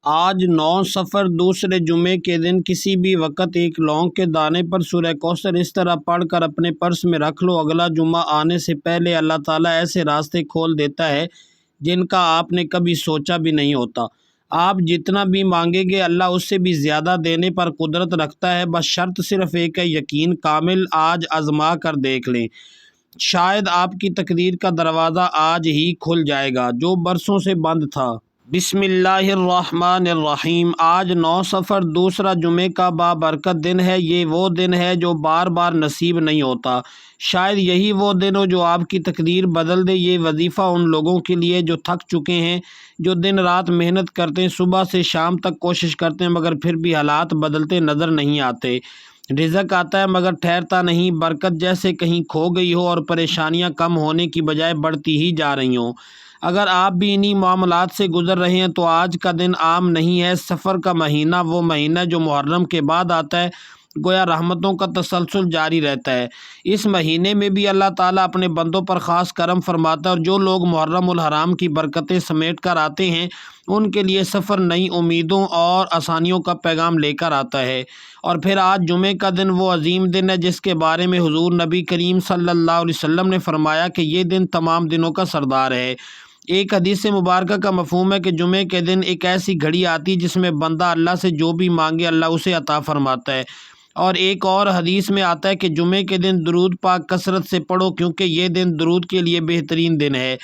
آج 9 سفر دوسرے جمعے کے دن کسی بھی وقت ایک لونگ کے دانے پر سورہ کوثر اس طرح پڑھ کر اپنے پرس میں رکھ لو، اگلا جمعہ آنے سے پہلے اللہ تعالیٰ ایسے راستے کھول دیتا ہے جن کا آپ نے کبھی سوچا بھی نہیں ہوتا۔ آپ جتنا بھی مانگیں گے اللہ اس سے بھی زیادہ دینے پر قدرت رکھتا ہے، بس شرط صرف ایک ہے، یقین کامل۔ آج آزما کر دیکھ لیں، شاید آپ کی تقدیر کا دروازہ آج ہی کھل جائے گا جو برسوں سے بند تھا۔ بسم اللہ الرحمن الرحیم۔ آج 9 سفر دوسرا جمعے کا بابرکت دن ہے۔ یہ وہ دن ہے جو بار بار نصیب نہیں ہوتا۔ شاید یہی وہ دن ہو جو آپ کی تقدیر بدل دے۔ یہ وظیفہ ان لوگوں کے لیے جو تھک چکے ہیں، جو دن رات محنت کرتے ہیں، صبح سے شام تک کوشش کرتے ہیں، مگر پھر بھی حالات بدلتے نظر نہیں آتے۔ رزق آتا ہے مگر ٹھہرتا نہیں، برکت جیسے کہیں کھو گئی ہو اور پریشانیاں کم ہونے کی بجائے بڑھتی ہی جا رہی ہوں۔ اگر آپ بھی انہی معاملات سے گزر رہے ہیں تو آج کا دن عام نہیں ہے۔ سفر کا مہینہ وہ مہینہ جو محرم کے بعد آتا ہے، گویا رحمتوں کا تسلسل جاری رہتا ہے۔ اس مہینے میں بھی اللہ تعالیٰ اپنے بندوں پر خاص کرم فرماتا ہے، اور جو لوگ محرم الحرام کی برکتیں سمیٹ کر آتے ہیں ان کے لیے سفر نئی امیدوں اور آسانیوں کا پیغام لے کر آتا ہے۔ اور پھر آج جمعے کا دن وہ عظیم دن ہے جس کے بارے میں حضور نبی کریم صلی اللہ علیہ وسلم نے فرمایا کہ یہ دن تمام دنوں کا سردار ہے۔ ایک حدیث مبارکہ کا مفہوم ہے کہ جمعے کے دن ایک ایسی گھڑی آتی جس میں بندہ اللہ سے جو بھی مانگے اللہ اسے عطا فرماتا ہے۔ اور ایک اور حدیث میں آتا ہے کہ جمعے کے دن درود پاک کثرت سے پڑھو کیونکہ یہ دن درود کے لیے بہترین دن ہے۔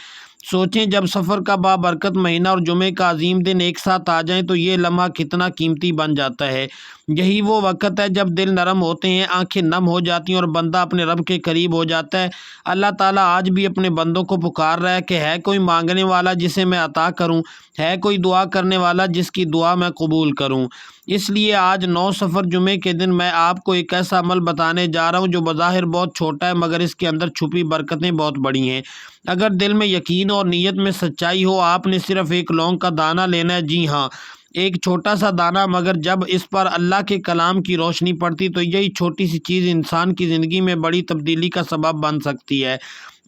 سوچیں جب سفر کا بابرکت مہینہ اور جمعے کا عظیم دن ایک ساتھ آ جائیں تو یہ لمحہ کتنا قیمتی بن جاتا ہے۔ یہی وہ وقت ہے جب دل نرم ہوتے ہیں، آنکھیں نم ہو جاتی ہیں اور بندہ اپنے رب کے قریب ہو جاتا ہے۔ اللہ تعالیٰ آج بھی اپنے بندوں کو پکار رہا ہے کہ ہے کوئی مانگنے والا جسے میں عطا کروں، ہے کوئی دعا کرنے والا جس کی دعا میں قبول کروں۔ اس لیے آج 9 سفر جمعے کے دن میں آپ کو ایک ایسا عمل بتانے جا رہا ہوں جو بظاہر بہت چھوٹا ہے مگر اس کے اندر چھپی برکتیں بہت بڑی ہیں۔ اگر دل میں یقین اور نیت میں سچائی ہو، آپ نے صرف ایک لونگ کا دانہ لینا ہے۔ جی ہاں، ایک چھوٹا سا دانہ، مگر جب اس پر اللہ کے کلام کی روشنی پڑتی تو یہی چھوٹی سی چیز انسان کی زندگی میں بڑی تبدیلی کا سبب بن سکتی ہے۔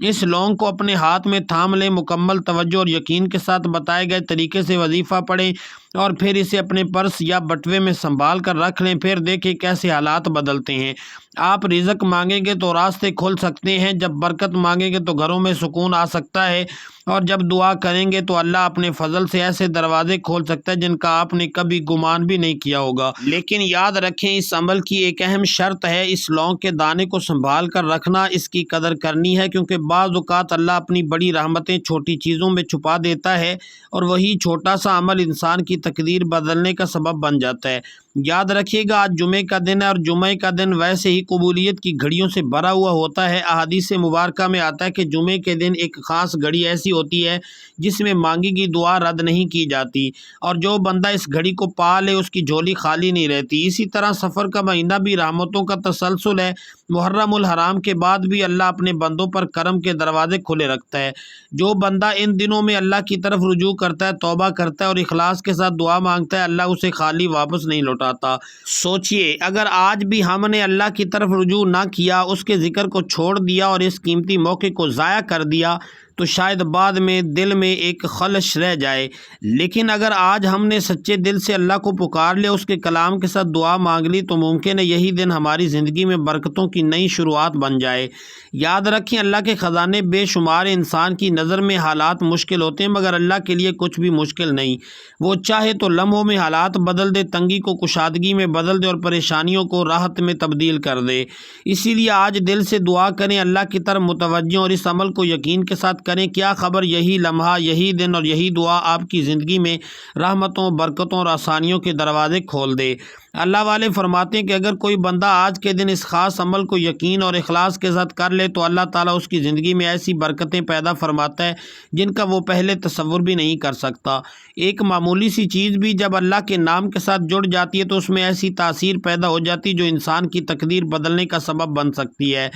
اس لونگ کو اپنے ہاتھ میں تھام لیں، مکمل توجہ اور یقین کے ساتھ بتائے گئے طریقے سے وظیفہ پڑھیں اور پھر اسے اپنے پرس یا بٹوے میں سنبھال کر رکھ لیں۔ پھر دیکھیں کیسے حالات بدلتے ہیں۔ آپ رزق مانگیں گے تو راستے کھل سکتے ہیں، جب برکت مانگیں گے تو گھروں میں سکون آ سکتا ہے، اور جب دعا کریں گے تو اللہ اپنے فضل سے ایسے دروازے کھول سکتا ہے جن کا آپ نے کبھی گمان بھی نہیں کیا ہوگا۔ لیکن یاد رکھیں اس عمل کی ایک اہم شرط ہے، اس لونگ کے دانے کو سنبھال کر رکھنا، اس کی قدر کرنی ہے، کیونکہ بعض اوقات اللہ اپنی بڑی رحمتیں چھوٹی چیزوں میں چھپا دیتا ہے اور وہی چھوٹا سا عمل انسان کی تقدیر بدلنے کا سبب بن جاتا ہے۔ یاد رکھیے گا آج جمعے کا دن ہے اور جمعے کا دن ویسے ہی قبولیت کی گھڑیوں سے بھرا ہوا ہوتا ہے۔ احادیث مبارکہ میں آتا ہے کہ جمعے کے دن ایک خاص گھڑی ایسی ہوتی ہے جس میں مانگی گئی دعا رد نہیں کی جاتی، اور جو بندہ اس گھڑی کو پا لے اس کی جھولی خالی نہیں رہتی۔ اسی طرح سفر کا مہینہ بھی رحمتوں کا تسلسل ہے۔ محرم الحرام کے بعد بھی اللہ اپنے بندوں پر کرم کے دروازے کھلے رکھتا ہے۔ جو بندہ ان دنوں میں اللہ کی طرف رجوع کرتا ہے، توبہ کرتا ہے اور اخلاص کے ساتھ دعا مانگتا ہے، اللہ اسے خالی واپس نہیں لوٹاتا۔ سوچئے اگر آج بھی ہم نے اللہ کی طرف رجوع نہ کیا، اس کے ذکر کو چھوڑ دیا اور اس قیمتی موقع کو ضائع کر دیا تو شاید بعد میں دل میں ایک خلش رہ جائے۔ لیکن اگر آج ہم نے سچے دل سے اللہ کو پکار لیا، اس کے کلام کے ساتھ دعا مانگ لی، تو ممکن ہے یہی دن ہماری زندگی میں برکتوں کی نئی شروعات بن جائے۔ یاد رکھیں اللہ کے خزانے بے شمار، انسان کی نظر میں حالات مشکل ہوتے ہیں مگر اللہ کے لیے کچھ بھی مشکل نہیں۔ وہ چاہے تو لمحوں میں حالات بدل دے، تنگی کو کشادگی میں بدل دے اور پریشانیوں کو راحت میں تبدیل کر دے۔ اسی لیے آج دل سے دعا کریں، اللہ کی طرف متوجہ، اور اس عمل کو یقین کے ساتھ کریں۔ کیا خبر یہی لمحہ، یہی دن اور یہی دعا آپ کی زندگی میں رحمتوں، برکتوں اور آسانیوں کے دروازے کھول دے۔ اللہ والے فرماتے ہیں کہ اگر کوئی بندہ آج کے دن اس خاص عمل کو یقین اور اخلاص کے ساتھ کر لے تو اللہ تعالیٰ اس کی زندگی میں ایسی برکتیں پیدا فرماتا ہے جن کا وہ پہلے تصور بھی نہیں کر سکتا۔ ایک معمولی سی چیز بھی جب اللہ کے نام کے ساتھ جڑ جاتی ہے تو اس میں ایسی تاثیر پیدا ہو جاتی ہے جو انسان کی تقدیر بدلنے کا سبب بن سکتی ہے۔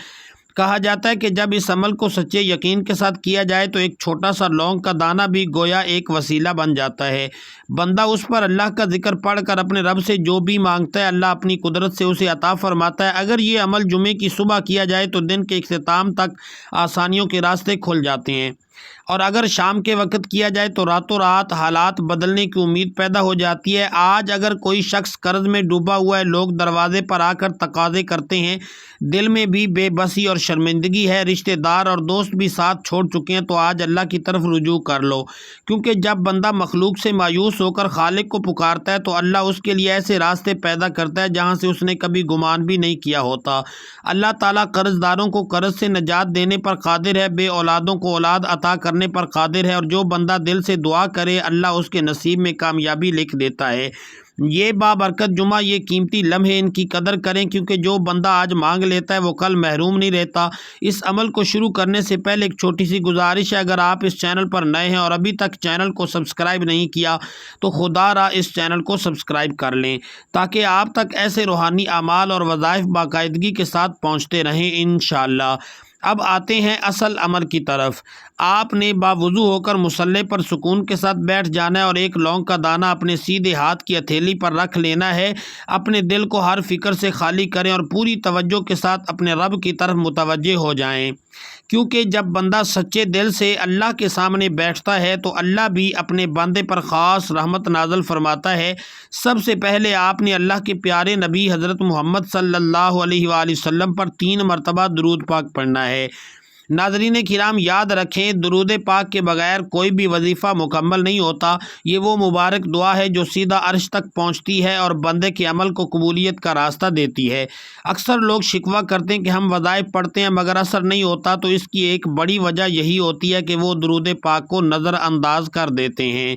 کہا جاتا ہے کہ جب اس عمل کو سچے یقین کے ساتھ کیا جائے تو ایک چھوٹا سا لونگ کا دانہ بھی گویا ایک وسیلہ بن جاتا ہے۔ بندہ اس پر اللہ کا ذکر پڑھ کر اپنے رب سے جو بھی مانگتا ہے اللہ اپنی قدرت سے اسے عطا فرماتا ہے۔ اگر یہ عمل جمعے کی صبح کیا جائے تو دن کے اختتام تک آسانیوں کے راستے کھل جاتے ہیں۔ اور اگر شام کے وقت کیا جائے تو راتوں رات حالات بدلنے کی امید پیدا ہو جاتی ہے۔ آج اگر کوئی شخص قرض میں ڈوبا ہوا ہے، لوگ دروازے پر آ کر تقاضے کرتے ہیں، دل میں بھی بے بسی اور شرمندگی ہے، رشتہ دار اور دوست بھی ساتھ چھوڑ چکے ہیں، تو آج اللہ کی طرف رجوع کر لو، کیونکہ جب بندہ مخلوق سے مایوس ہو کر خالق کو پکارتا ہے تو اللہ اس کے لیے ایسے راستے پیدا کرتا ہے جہاں سے اس نے کبھی گمان بھی نہیں کیا ہوتا۔ اللہ تعالیٰ قرض داروں کو قرض سے نجات دینے پر قادر ہے، بے اولادوں کو اولاد عطا کرنے پر قادر ہے، اور جو بندہ دل سے دعا کرے اللہ اس کے نصیب میں کامیابی لکھ دیتا ہے۔ یہ بابرکت جمعہ، یہ قیمتی لمحے، ان کی قدر کریں، کیونکہ جو بندہ آج مانگ لیتا ہے وہ کل محروم نہیں رہتا۔ اس عمل کو شروع کرنے سے پہلے ایک چھوٹی سی گزارش ہے، اگر آپ اس چینل پر نئے ہیں اور ابھی تک چینل کو سبسکرائب نہیں کیا تو خدا را اس چینل کو سبسکرائب کر لیں تاکہ آپ تک ایسے روحانی اعمال اور وظائف باقاعدگی کے ساتھ پہنچتے رہیں انشاءاللہ۔ اب آتے ہیں اصل امر کی طرف۔ آپ نے باوضو ہو کر مصلی پر سکون کے ساتھ بیٹھ جانا ہے اور ایک لونگ کا دانہ اپنے سیدھے ہاتھ کی ہتھیلی پر رکھ لینا ہے۔ اپنے دل کو ہر فکر سے خالی کریں اور پوری توجہ کے ساتھ اپنے رب کی طرف متوجہ ہو جائیں، کیونکہ جب بندہ سچے دل سے اللہ کے سامنے بیٹھتا ہے تو اللہ بھی اپنے بندے پر خاص رحمت نازل فرماتا ہے۔ سب سے پہلے آپ نے اللہ کے پیارے نبی حضرت محمد صلی اللہ علیہ وآلہ وسلم پر 3 مرتبہ درود پاک پڑھنا ہے۔ ناظرین کرام، یاد رکھیں درود پاک کے بغیر کوئی بھی وظیفہ مکمل نہیں ہوتا۔ یہ وہ مبارک دعا ہے جو سیدھا عرش تک پہنچتی ہے اور بندے کے عمل کو قبولیت کا راستہ دیتی ہے۔ اکثر لوگ شکوہ کرتے ہیں کہ ہم وظائف پڑھتے ہیں مگر اثر نہیں ہوتا، تو اس کی ایک بڑی وجہ یہی ہوتی ہے کہ وہ درود پاک کو نظر انداز کر دیتے ہیں۔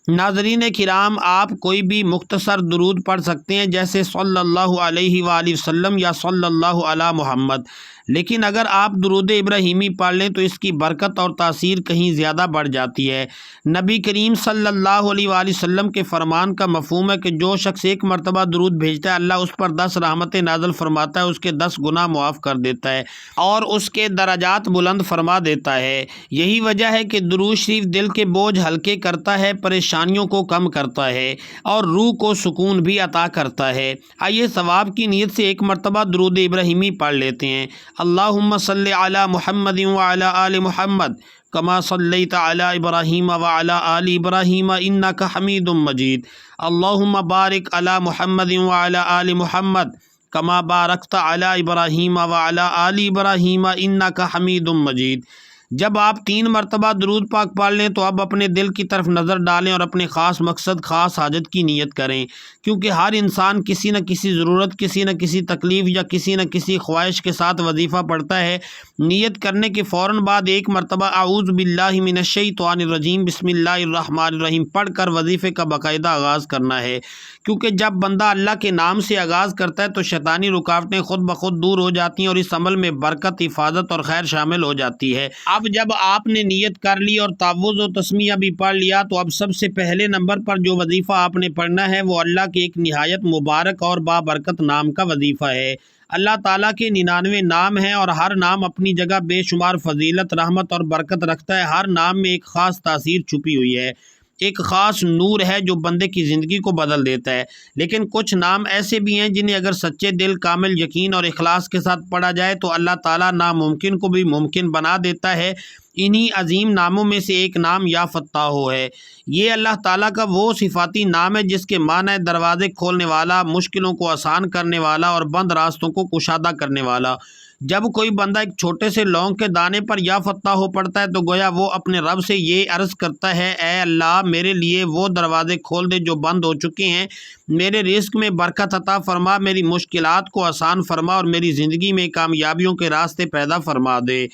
ناظرین کرام، آپ کوئی بھی مختصر درود پڑھ سکتے ہیں، جیسے صلی اللہ علیہ وآلہ وسلم یا صلی اللہ علی محمد، لیکن اگر آپ درود ابراہیمی پڑھ لیں تو اس کی برکت اور تاثیر کہیں زیادہ بڑھ جاتی ہے۔ نبی کریم صلی اللہ علیہ وآلہ وسلم کے فرمان کا مفہوم ہے کہ جو شخص 1 مرتبہ درود بھیجتا ہے اللہ اس پر 10 رحمتیں نازل فرماتا ہے، اس کے 10 گناہ معاف کر دیتا ہے اور اس کے درجات بلند فرما دیتا ہے۔ یہی وجہ ہے کہ درود شریف دل کے بوجھ ہلکے کرتا ہے، پریشانیوں کو کم کرتا ہے اور روح کو سکون بھی عطا کرتا ہے۔ آئیے ثواب کی نیت سے 1 مرتبہ درود ابراہیمی پڑھ لیتے ہیں۔ اللہم صلی علی محمد وعلی آل محمد کما صلیت علی ابراہیم وعلی آل ابراہیم انک حمید مجید۔ اللہم بارک علی محمد وعلی آل محمد کما بارکت علی ابراہیم وعلی آل ابراہیم انک حمید مجید۔ جب آپ 3 مرتبہ درود پاک پڑھ لیں تو اب اپنے دل کی طرف نظر ڈالیں اور اپنے خاص مقصد، خاص حاجت کی نیت کریں، کیونکہ ہر انسان کسی نہ کسی ضرورت، کسی نہ کسی تکلیف یا کسی نہ کسی خواہش کے ساتھ وظیفہ پڑھتا ہے۔ نیت کرنے کے فوراً بعد 1 مرتبہ اعوذ باللہ من الشیطان الرجیم بسم اللہ الرحمن الرحیم پڑھ کر وظیفے کا باقاعدہ آغاز کرنا ہے، کیونکہ جب بندہ اللہ کے نام سے آغاز کرتا ہے تو شیطانی رکاوٹیں خود بخود دور ہو جاتی ہیں اور اس عمل میں برکت، حفاظت اور خیر شامل ہو جاتی ہے۔ اب جب آپ نے نیت کر لی اور تعوذ و تسمیہ بھی پڑھ لیا تو اب سب سے پہلے نمبر پر جو وظیفہ آپ نے پڑھنا ہے وہ اللہ کے ایک نہایت مبارک اور بابرکت نام کا وظیفہ ہے۔ اللہ تعالیٰ کے 99 نام ہیں اور ہر نام اپنی جگہ بے شمار فضیلت، رحمت اور برکت رکھتا ہے۔ ہر نام میں ایک خاص تاثیر چھپی ہوئی ہے، ایک خاص نور ہے جو بندے کی زندگی کو بدل دیتا ہے۔ لیکن کچھ نام ایسے بھی ہیں جنہیں اگر سچے دل، کامل یقین اور اخلاص کے ساتھ پڑھا جائے تو اللہ تعالیٰ ناممکن کو بھی ممکن بنا دیتا ہے۔ انہی عظیم ناموں میں سے ایک نام یا فتاح ہے۔ یہ اللہ تعالیٰ کا وہ صفاتی نام ہے جس کے معنی دروازے کھولنے والا، مشکلوں کو آسان کرنے والا اور بند راستوں کو کشادہ کرنے والا۔ جب کوئی بندہ ایک چھوٹے سے لونگ کے دانے پر یا فتاح پڑھتا ہے تو گویا وہ اپنے رب سے یہ عرض کرتا ہے، اے اللہ میرے لیے وہ دروازے کھول دے جو بند ہو چکے ہیں، میرے رزق میں برکت عطا فرما، میری مشکلات کو آسان فرما اور میری زندگی میں کامیابیوں کے راستے پیدا فرما دے۔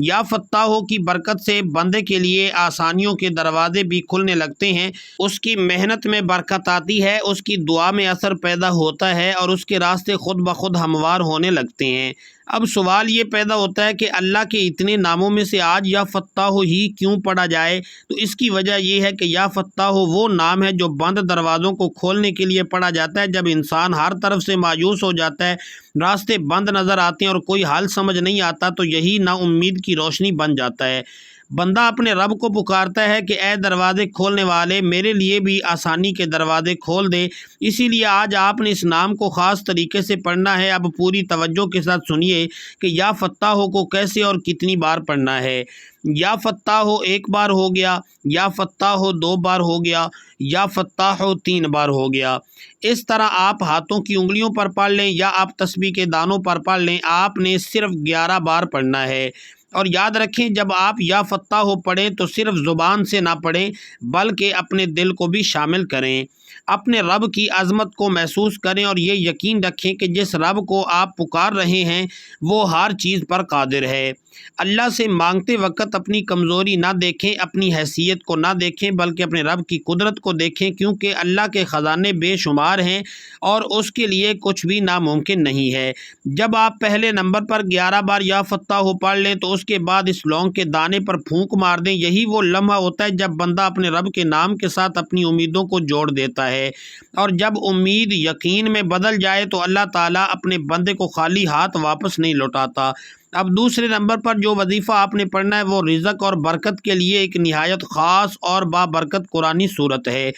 یا فتاح کی برکت سے بندے کے لیے آسانیوں کے دروازے بھی کھلنے لگتے ہیں، اس کی محنت میں برکت آتی ہے، اس کی دعا میں اثر پیدا ہوتا ہے اور اس کے راستے خود بخود ہموار ہونے لگتے ہیں۔ اب سوال یہ پیدا ہوتا ہے کہ اللہ کے اتنے ناموں میں سے آج یا فتاح ہی کیوں پڑھا جائے؟ تو اس کی وجہ یہ ہے کہ یا فتاح وہ نام ہے جو بند دروازوں کو کھولنے کے لیے پڑھا جاتا ہے۔ جب انسان ہر طرف سے مایوس ہو جاتا ہے، راستے بند نظر آتے ہیں اور کوئی حل سمجھ نہیں آتا تو یہی نا امید کی روشنی بن جاتا ہے۔ بندہ اپنے رب کو پکارتا ہے کہ اے دروازے کھولنے والے، میرے لیے بھی آسانی کے دروازے کھول دے۔ اسی لیے آج آپ نے اس نام کو خاص طریقے سے پڑھنا ہے۔ اب پوری توجہ کے ساتھ سنیے کہ یا فتاح کو کیسے اور کتنی بار پڑھنا ہے۔ یا فتاح ایک بار ہو گیا، یا فتاح 2 بار ہو گیا، یا فتاح 3 بار ہو گیا۔ اس طرح آپ ہاتھوں کی انگلیوں پر پڑھ لیں یا آپ تسبیح کے دانوں پر پڑھ لیں، آپ نے صرف 11 بار پڑھنا ہے۔ اور یاد رکھیں جب آپ یا فتاح پڑھیں تو صرف زبان سے نہ پڑھیں بلکہ اپنے دل کو بھی شامل کریں۔ اپنے رب کی عظمت کو محسوس کریں اور یہ یقین رکھیں کہ جس رب کو آپ پکار رہے ہیں وہ ہر چیز پر قادر ہے۔ اللہ سے مانگتے وقت اپنی کمزوری نہ دیکھیں، اپنی حیثیت کو نہ دیکھیں بلکہ اپنے رب کی قدرت کو دیکھیں، کیونکہ اللہ کے خزانے بے شمار ہیں اور اس کے لیے کچھ بھی ناممکن نہیں ہے۔ جب آپ پہلے نمبر پر 11 بار یا فتاح پڑھ لیں تو اس کے بعد اس لونگ کے دانے پر پھونک مار دیں۔ یہی وہ لمحہ ہوتا ہے جب بندہ اپنے رب کے نام کے ساتھ اپنی امیدوں کو جوڑ دیتا ہے، اور جب امید یقین میں بدل جائے تو اللہ تعالیٰ اپنے بندے کو خالی ہاتھ واپس نہیں لوٹاتا۔ اب دوسرے نمبر پر جو وظیفہ آپ نے پڑھنا ہے وہ رزق اور برکت کے لیے ایک نہایت خاص اور بابرکت قرآنی صورت ہے۔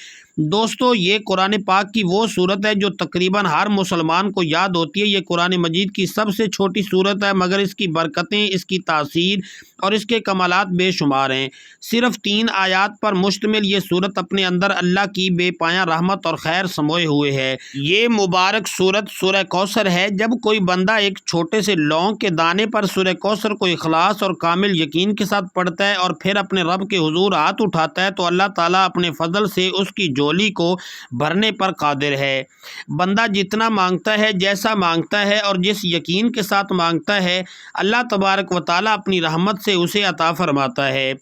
دوستو، یہ قرآن پاک کی وہ صورت ہے جو تقریباً ہر مسلمان کو یاد ہوتی ہے۔ یہ قرآن مجید کی سب سے چھوٹی صورت ہے مگر اس کی برکتیں، اس کی تاثیر اور اس کے کمالات بے شمار ہیں۔ صرف 3 آیات پر مشتمل یہ صورت اپنے اندر اللہ کی بے پایاں رحمت اور خیر سموئے ہوئے ہے۔ یہ مبارک صورت سورہ کوثر ہے۔ جب کوئی بندہ ایک چھوٹے سے لونگ کے دانے پر سورہ کوثر کو اخلاص اور کامل یقین کے ساتھ پڑھتا ہے اور پھر اپنے رب کے حضور ہاتھ اٹھاتا ہے تو اللہ تعالیٰ اپنے فضل سے اس کی جولی کو بھرنے پر قادر ہے۔ بندہ جتنا مانگتا ہے، جیسا مانگتا ہے اور جس یقین کے ساتھ مانگتا ہے، اللہ تبارک و تعالیٰ اپنی رحمت سے اسے عطا فرماتا ہے۔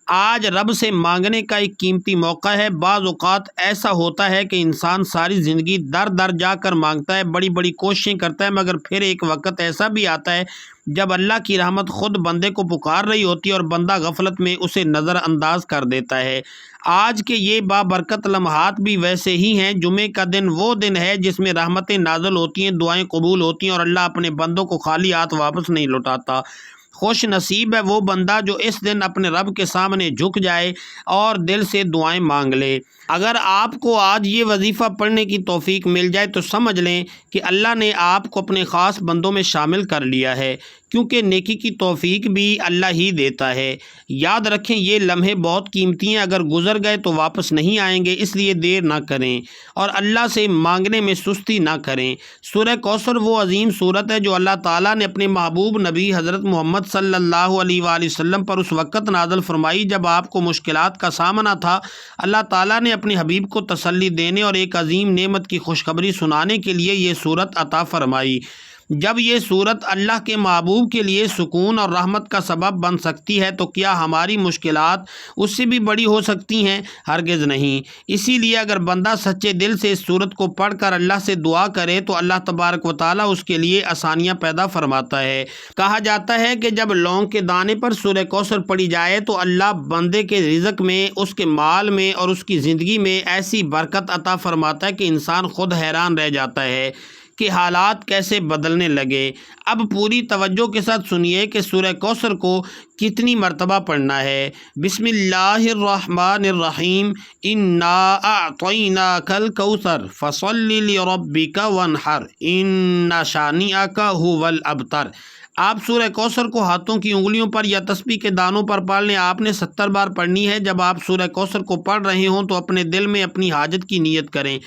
آج رب سے مانگنے کا ایک قیمتی موقع ہے۔ بعض اوقات ایسا ہوتا ہے کہ انسان ساری زندگی در در جا کر مانگتا ہے، بڑی بڑی کوششیں کرتا ہے، مگر پھر ایک وقت ایسا بھی آتا ہے جب اللہ کی رحمت خود بندے کو پکار رہی ہوتی ہے اور بندہ غفلت میں اسے نظر انداز کر دیتا ہے۔ آج کے یہ بابرکت لمحات بھی ویسے ہی ہیں۔ جمعے کا دن وہ دن ہے جس میں رحمتیں نازل ہوتی ہیں، دعائیں قبول ہوتی ہیں اور اللہ اپنے بندوں کو خالی ہاتھ واپس نہیں لوٹاتا۔ خوش نصیب ہے وہ بندہ جو اس دن اپنے رب کے سامنے جھک جائے اور دل سے دعائیں مانگ لے۔ اگر آپ کو آج یہ وظیفہ پڑھنے کی توفیق مل جائے تو سمجھ لیں کہ اللہ نے آپ کو اپنے خاص بندوں میں شامل کر لیا ہے، کیونکہ نیکی کی توفیق بھی اللہ ہی دیتا ہے۔ یاد رکھیں یہ لمحے بہت قیمتی ہیں، اگر گزر گئے تو واپس نہیں آئیں گے، اس لیے دیر نہ کریں اور اللہ سے مانگنے میں سستی نہ کریں۔ سورہ کوثر وہ عظیم صورت ہے جو اللہ تعالیٰ نے اپنے محبوب نبی حضرت محمد صلی اللہ علیہ وآلہ وسلم پر اس وقت نازل فرمائی جب آپ کو مشکلات کا سامنا تھا۔ اللہ تعالیٰ نے اپنے حبیب کو تسلی دینے اور ایک عظیم نعمت کی خوشخبری سنانے کے لیے یہ صورت عطا فرمائی۔ جب یہ صورت اللہ کے محبوب کے لیے سکون اور رحمت کا سبب بن سکتی ہے تو کیا ہماری مشکلات اس سے بھی بڑی ہو سکتی ہیں؟ ہرگز نہیں۔ اسی لیے اگر بندہ سچے دل سے اس صورت کو پڑھ کر اللہ سے دعا کرے تو اللہ تبارک و تعالیٰ اس کے لیے آسانیاں پیدا فرماتا ہے۔ کہا جاتا ہے کہ جب لونگ کے دانے پر سورہ کوثر پڑھی جائے تو اللہ بندے کے رزق میں، اس کے مال میں اور اس کی زندگی میں ایسی برکت عطا فرماتا ہے کہ انسان خود حیران رہ جاتا ہے کہ حالات کیسے بدلنے لگے۔ اب پوری توجہ کے ساتھ سنیے کہ سورہ کوثر کو کتنی مرتبہ پڑھنا ہے۔ بسم اللہ الرحمن الرحیم، انا اعطیناک الکوثر فصل لربک وانحر ان شانئک ھو الابتر۔ آپ سورہ کوثر کو ہاتھوں کی انگلیوں پر یا تسبیح کے دانوں پر پڑھ لیں۔ آپ نے 70 بار پڑھنی ہے۔ جب آپ سورہ کوثر کو پڑھ رہے ہوں تو اپنے دل میں اپنی حاجت کی نیت کریں۔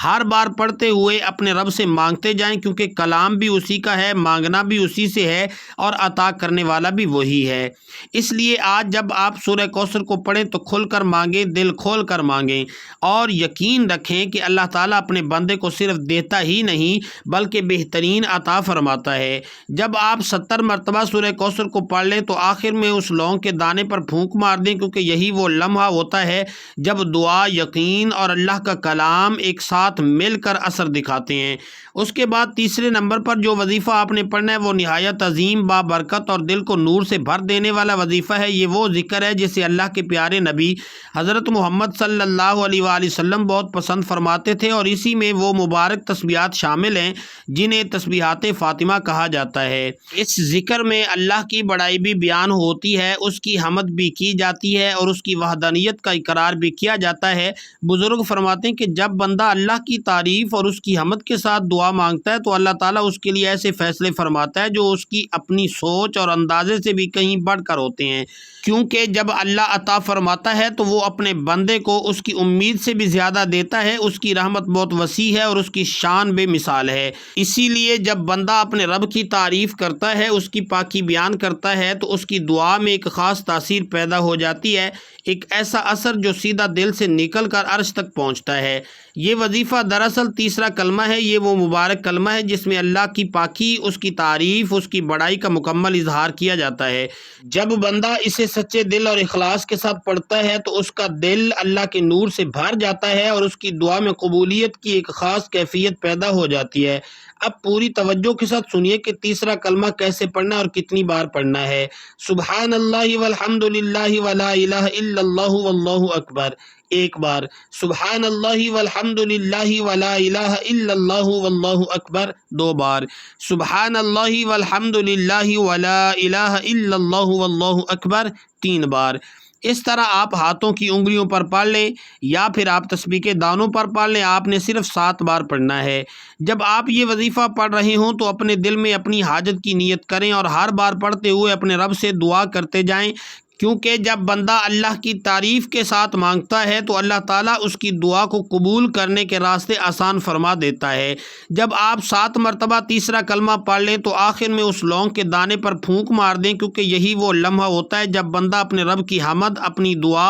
ہر بار پڑھتے ہوئے اپنے رب سے مانگتے جائیں، کیونکہ کلام بھی اسی کا ہے، مانگنا بھی اسی سے ہے اور عطا کرنے والا بھی وہی ہے۔ اس لیے آج جب آپ سورہ کوثر کو پڑھیں تو کھل کر مانگیں، دل کھول کر مانگیں اور یقین رکھیں کہ اللہ تعالیٰ اپنے بندے کو صرف دیتا ہی نہیں بلکہ بہترین عطا فرماتا ہے۔ جب آپ 70 مرتبہ سورہ کوثر کو پڑھ لیں تو آخر میں اس لونگ کے دانے پر پھونک مار دیں، کیونکہ یہی وہ لمحہ ہوتا ہے جب دعا، یقین اور اللہ کا کلام ایک ساتھ مل کر اثر دکھاتے ہیں۔ اس کے بعد تیسرے نمبر پر جو وظیفہ آپ نے پڑھنا ہے وہ نہایت عظیم، بابرکت اور دل کو نور سے بھر دینے والا وظیفہ ہے۔ یہ وہ ذکر ہے جسے اللہ کے پیارے نبی حضرت محمد صلی اللہ علیہ وآلہ وسلم بہت پسند فرماتے تھے، اور اسی میں وہ مبارک تسبیحات شامل ہیں جنہیں تسبیحات فاطمہ کہا جاتا ہے۔ اس اس ذکر میں اللہ کی بڑائی بھی بیان ہوتی ہے، اس کی حمد بھی کی جاتی ہے اور اس کی وحدانیت کا اقرار بھی کیا جاتا ہے۔ بزرگ فرماتے ہیں کہ جب بندہ اللہ کی تعریف اور اس کی حمد کے ساتھ دعا مانگتا ہے تو اللہ تعالیٰ اس کے لیے ایسے فیصلے فرماتا ہے جو اس کی اپنی سوچ اور اندازے سے بھی کہیں بڑھ کر ہوتے ہیں، کیونکہ جب اللہ عطا فرماتا ہے تو وہ اپنے بندے کو اس کی امید سے بھی زیادہ دیتا ہے۔ اس کی رحمت بہت وسیع ہے اور اس کی شان بے مثال ہے۔ اسی لیے جب بندہ اپنے رب کی تعریف کرتا ہے، اس کی پاکی بیان کرتا ہے تو اس کی دعا میں ایک خاص تاثیر پیدا ہو جاتی ہے، ایک ایسا اثر جو سیدھا دل سے نکل کر عرش تک پہنچتا ہے۔ یہ وظیفہ دراصل تیسرا کلمہ ہے، یہ وہ مبارک کلمہ ہے جس میں اللہ کی پاکی، اس کی تعریف، اس کی بڑائی کا مکمل اظہار کیا جاتا ہے۔ جب بندہ اسے سچے دل اور اخلاص کے ساتھ پڑھتا ہے تو اس کا دل اللہ کے نور سے بھر جاتا ہے اور اس کی دعا میں قبولیت کی ایک خاص کیفیت پیدا ہو جاتی ہے۔ اب پوری توجہ کے ساتھ سنیے کہ تیسرا کلمہ کیسے پڑھنا ہے اور کتنی بار پڑھنا ہے۔ سبحان اللہ والحمد للہ ولا الہ الا اللہ واللہ اکبر، ایک بار۔ سبحان اللہ والحمد للہ ولا الہ الا اللہ واللہ اکبر، دو بار۔ سبحان اللہ والحمد للہ ولا الہ الا اللہ واللہ اکبر، تین بار۔ اس طرح آپ ہاتھوں کی انگلیوں پر پڑھ لیں یا پھر آپ تسبیح کے دانوں پر پڑھ لیں، آپ نے صرف 7 بار پڑھنا ہے۔ جب آپ یہ وظیفہ پڑھ رہے ہوں تو اپنے دل میں اپنی حاجت کی نیت کریں اور ہر بار پڑھتے ہوئے اپنے رب سے دعا کرتے جائیں، کیونکہ جب بندہ اللہ کی تعریف کے ساتھ مانگتا ہے تو اللہ تعالیٰ اس کی دعا کو قبول کرنے کے راستے آسان فرما دیتا ہے۔ جب آپ 7 مرتبہ تیسرا کلمہ پڑھ لیں تو آخر میں اس لونگ کے دانے پر پھونک مار دیں، کیونکہ یہی وہ لمحہ ہوتا ہے جب بندہ اپنے رب کی حمد، اپنی دعا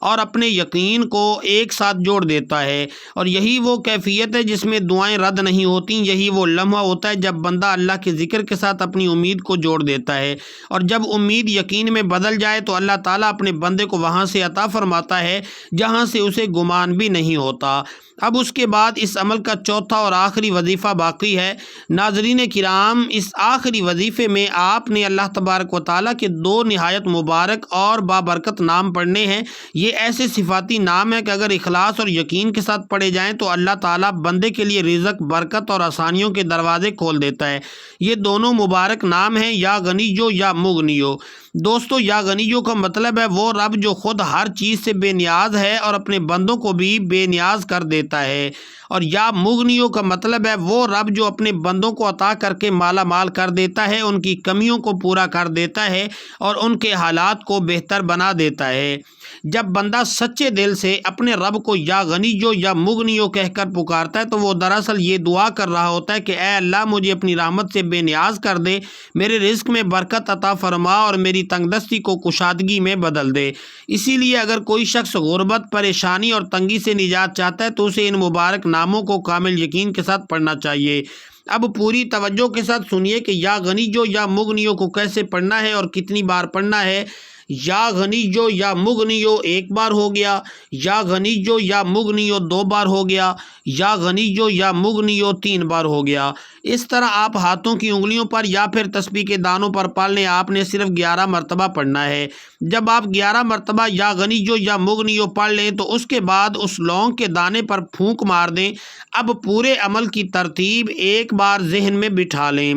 اور اپنے یقین کو ایک ساتھ جوڑ دیتا ہے، اور یہی وہ کیفیت ہے جس میں دعائیں رد نہیں ہوتیں۔ یہی وہ لمحہ ہوتا ہے جب بندہ اللہ کے ذکر کے ساتھ اپنی امید کو جوڑ دیتا ہے، اور جب امید یقین میں بدل جائے تو اللہ تعالیٰ اپنے بندے کو وہاں سے عطا فرماتا ہے جہاں سے اسے گمان بھی نہیں ہوتا۔ اب اس کے بعد اس عمل کا چوتھا اور آخری وظیفہ باقی ہے۔ ناظرین کرام، اس آخری وظیفے میں آپ نے اللہ تبارک و تعالیٰ کے 2 نہایت مبارک اور بابرکت نام پڑھنے ہیں۔ یہ ایسے صفاتی نام ہیں کہ اگر اخلاص اور یقین کے ساتھ پڑھے جائیں تو اللہ تعالیٰ بندے کے لیے رزق، برکت اور آسانیوں کے دروازے کھول دیتا ہے۔ یہ دونوں مبارک نام ہیں یا غنیو یا مغنیو۔ دوستو، یا غنیو کا مطلب ہے وہ رب جو خود ہر چیز سے بے نیاز ہے اور اپنے بندوں کو بھی بے نیاز کر دیتا ہے، اور یا مغنیو کا مطلب ہے وہ رب جو اپنے بندوں کو عطا کر کے مالا مال کر دیتا ہے، ان کی کمیوں کو پورا کر دیتا ہے اور ان کے حالات کو بہتر بنا دیتا ہے۔ جب بندہ سچے دل سے اپنے رب کو یا غنیو یا مغنیو کہہ کر پکارتا ہے تو وہ دراصل یہ دعا کر رہا ہوتا ہے کہ اے اللہ، مجھے اپنی رحمت سے بے نیاز کر دے، میرے رزق میں برکت عطا فرما اور میری تنگ دستی کو کشادگی میں بدل دے۔ اسی لیے اگر کوئی شخص غربت، پریشانی اور تنگی سے نجات چاہتا ہے تو اسے ان مبارک ناموں کو کامل یقین کے ساتھ پڑھنا چاہیے۔ اب پوری توجہ کے ساتھ سنیے کہ یا غنیو یا مغنیو کو کیسے پڑھنا ہے اور کتنی بار پڑھنا ہے۔ یا غنیو یا مغنیو 1 بار ہو گیا، یا غنیو یا مغنیو 2 بار ہو گیا، یا غنیو یا مغنیو 3 بار ہو گیا۔ اس طرح آپ ہاتھوں کی انگلیوں پر یا پھر تسبیح کے دانوں پر پڑھ لیں، آپ نے صرف 11 مرتبہ پڑھنا ہے۔ جب آپ 11 مرتبہ یا غنیو یا مغنیو پڑھ لیں تو اس کے بعد اس لونگ کے دانے پر پھونک مار دیں۔ اب پورے عمل کی ترتیب ایک بار ذہن میں بٹھا لیں۔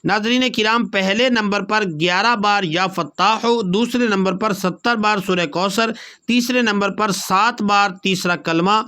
ناظرین کرام، پہلے نمبر پر 11 بار یا فتاح، دوسرے نمبر پر 70 بار سورہ کوثر، تیسرے نمبر پر 7 بار تیسرا کلمہ،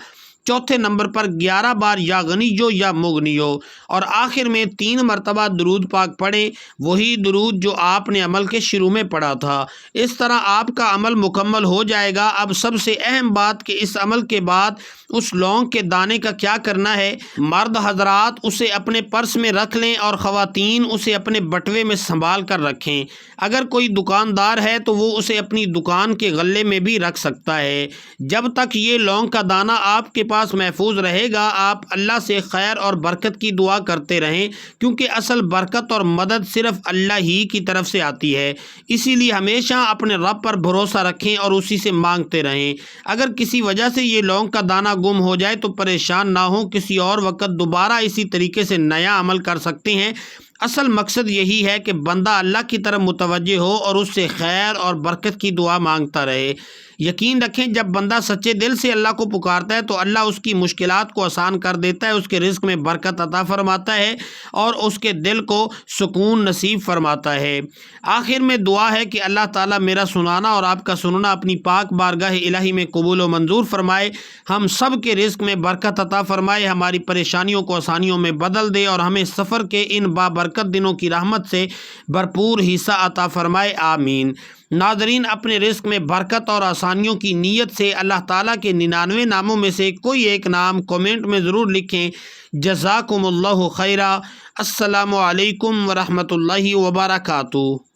چوتھے نمبر پر 11 بار یا غنیو یا مغنیو، اور آخر میں 3 مرتبہ درود پاک پڑھیں، وہی درود جو آپ نے عمل کے شروع میں پڑھا تھا۔ اس طرح آپ کا عمل مکمل ہو جائے گا۔ اب سب سے اہم بات کہ اس عمل کے بعد اس لونگ کے دانے کا کیا کرنا ہے۔ مرد حضرات اسے اپنے پرس میں رکھ لیں اور خواتین اسے اپنے بٹوے میں سنبھال کر رکھیں۔ اگر کوئی دکاندار ہے تو وہ اسے اپنی دکان کے غلے میں بھی رکھ سکتا ہے۔ جب تک یہ لونگ کا دانہ آپ کے پاس محفوظ رہے گا، آپ اللہ سے خیر اور برکت کی دعا کرتے رہیں، کیونکہ اصل برکت اور مدد صرف اللہ ہی کی طرف سے آتی ہے۔ اسی لیے ہمیشہ اپنے رب پر بھروسہ رکھیں اور اسی سے مانگتے رہیں۔ اگر کسی وجہ سے یہ لونگ کا دانہ گم ہو جائے تو پریشان نہ ہوں، کسی اور وقت دوبارہ اسی طریقے سے نیا عمل کر سکتے ہیں۔ اصل مقصد یہی ہے کہ بندہ اللہ کی طرف متوجہ ہو اور اس سے خیر اور برکت کی دعا مانگتا رہے۔ یقین رکھیں جب بندہ سچے دل سے اللہ کو پکارتا ہے تو اللہ اس کی مشکلات کو آسان کر دیتا ہے، اس کے رزق میں برکت عطا فرماتا ہے اور اس کے دل کو سکون نصیب فرماتا ہے۔ آخر میں دعا ہے کہ اللہ تعالیٰ میرا سنانا اور آپ کا سننا اپنی پاک بارگاہ الہی میں قبول و منظور فرمائے، ہم سب کے رزق میں برکت عطا فرمائے، ہماری پریشانیوں کو آسانیوں میں بدل دے اور ہمیں سفر کے ان بابرکت دنوں کی رحمت سے بھرپور حصہ عطا فرمائے، آمین۔ ناظرین، اپنے رزق میں برکت اور آسانیوں کی نیت سے اللہ تعالیٰ کے 99 ناموں میں سے کوئی ایک نام کومنٹ میں ضرور لکھیں۔ جزاکم اللہ خیرا۔ السلام علیکم ورحمۃ اللہ وبرکاتہ۔